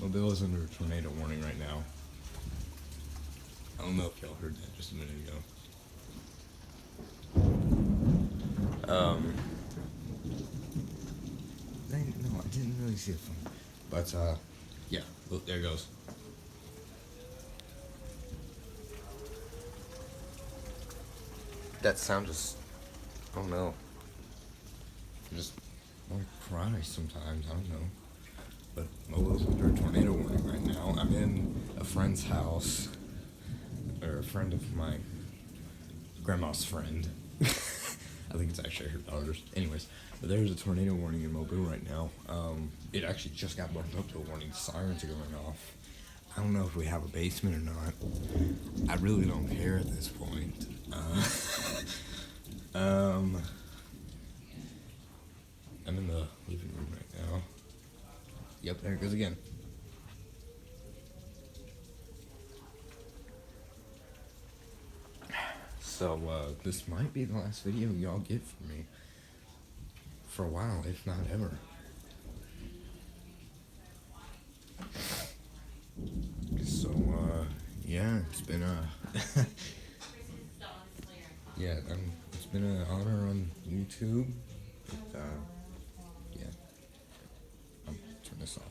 Mobile is under a tornado warning right now. I don't know if y'all heard that just a minute ago. Um, no, I didn't really see a phone. But, yeah, look, there it goes. That sound just, I don't know. I just want to cry sometimes, I don't know. But Mobile's under a tornado warning right now. I'm in a friend's house, or a friend of my grandma's friend. I think it's actually her daughter's. Anyways, but there's a tornado warning in Mobile right now. It actually just got bumped up to a warning. Sirens are going off. I don't know if we have a basement or not. I really don't care at this point. I'm in the living room right now. Yep, there it goes again. So, this might be the last video y'all get from me. For a while, if not ever. So, yeah, it's been yeah, it's been an honor on YouTube. But, yeah, I'm turn this off.